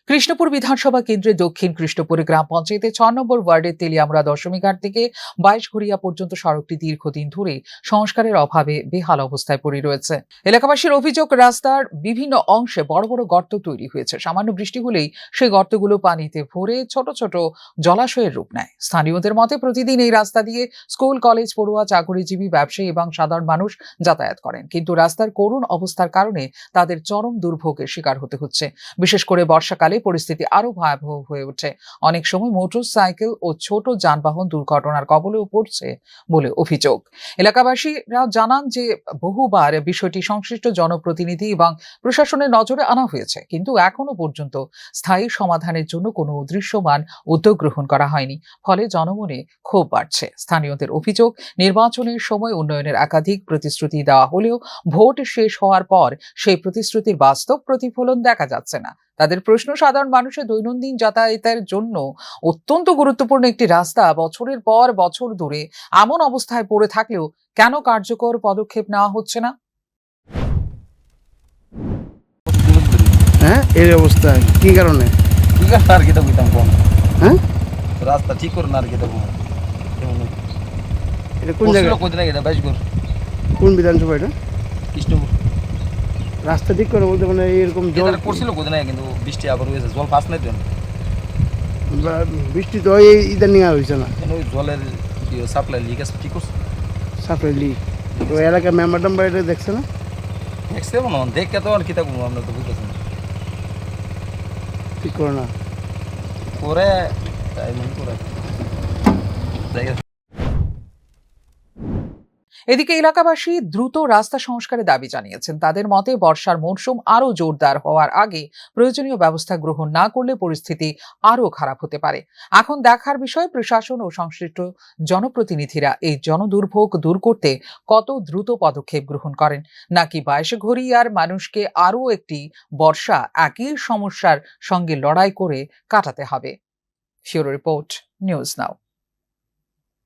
কৃষ্ণপুর বিধানসভা কেন্দ্রের দক্ষিণ কৃষ্ণপুরে গ্রাম পঞ্চায়েতের ৬ নম্বর ওয়ার্ডের তেলিয়ামুড়া দশমীঘাট থেকে ২২ ঘড়িয়া পর্যন্ত সড়কটি দীর্ঘদিন ধরে সংস্কারের অভাবে বেহাল অবস্থায় পড়ে রয়েছে। এলাকাবাসীর অভিযোগ, রাস্তার বিভিন্ন অংশে বড় বড় গর্ত তৈরি হয়েছে। সামান্য বৃষ্টি হলেই সেই গর্তগুলো পানিতে ভরে ছোট ছোট জলাশয়ের রূপ নেয়। স্থানীয়দের মতে প্রতিদিন এই রাস্তা দিয়ে স্কুল, কলেজ পড়ুয়া, চাকরিজীবী, ব্যবসায়ী এবং সাধারণ মানুষ যাতায়াত করেন, কিন্তু রাস্তার করুণ অবস্থার কারণে তাদের চরম দুর্ভোগের শিকার হতে হচ্ছে। বিশেষ করে বর্ষাকালে পরিস্থিতি আরো ভয়াবহ হয়ে ওঠে। অনেক সময় মোটর সাইকেল ও ছোট যানবাহন দুর্ঘটনার কবলেও পড়ছে বলে অভিযোগ। এলাকাবাসীরা জানান যে বহুবার বিষয়টি সংশ্লিষ্ট জনপ্রতিনিধি এবং প্রশাসনের নজরে আনা হয়েছে, কিন্তু এখনো পর্যন্ত স্থায়ী সমাধানের জন্য কোনো দৃশ্যমান উদ্যোগ গ্রহণ করা হয়নি। ফলে জনমনে ক্ষোভ বাড়ছে। স্থানীয়দের অভিযোগ, নির্বাচনের সময় উন্নয়নের একাধিক প্রতিশ্রুতি দেওয়া হলেও ভোট শেষ হওয়ার পর সেই প্রতিশ্রুতির বাস্তব প্রতিফলন দেখা যাচ্ছে না। তাদের প্রশ্ন, সাধারণ মানুষের দৈনন্দিন যাতায়াতের জন্য অত্যন্ত গুরুত্বপূর্ণ একটি রাস্তা বছরের পর বছর ধরে এমন অবস্থায় পড়ে থাকলেও কেন কার্যকর পদক্ষেপ নেওয়া হচ্ছে না? হ্যাঁ, এই অবস্থা কি কারণে? ঠিক আছে আর কি তো কইতাম কোন হ্যাঁ, রাস্তা ঠিক করুন আর কি তো এটা কোন জায়গা? কই দিন এটা 22 ঘর কোন বিধানসভা এটা? কৃষ্ণপুর রাস্তা ঠিক করে বলতে মানে এরকম জল এটা করছিল কই দিন কিন্তু বৃষ্টি আবার হয়েছে, জল পাস নাই দেন বৃষ্টি তো এই ইদানিং আর হয়েছে না, কেন ওই জলের কি সাপ্লাই লিক আছে, ঠিক করছে সাপ্লাই লিক। তো এলাকার মেম্বার টেম্বার এটা দেখছে না? দেখছে মনে হয়, দেখে তো আর কি তা আমরা তো বুঝতেছি না ঠিক করে না করে তাই মনে করে জায়গা। এদিকে এলাকাবাসী দ্রুত রাস্তা সংস্কারের দাবি জানিয়েছেন। তাদের মতে বর্ষার মৌসুম আরো জোরদার হওয়ার আগে প্রয়োজনীয় ব্যবস্থা গ্রহণ না করলে পরিস্থিতি আরো খারাপ হতে পারে। এখন দেখার বিষয় প্রশাসন ও সংশ্লিষ্ট জনপ্রতিনিধিরা এই জনদুর্ভোগ দূর করতে কত দ্রুত পদক্ষেপ গ্রহণ করেন, নাকি ২২ ঘড়িয়ার মানুষকে আরো একটি বর্ষা একই সমস্যার সঙ্গে লড়াই করে কাটাতে হবে। Bureau report, news now.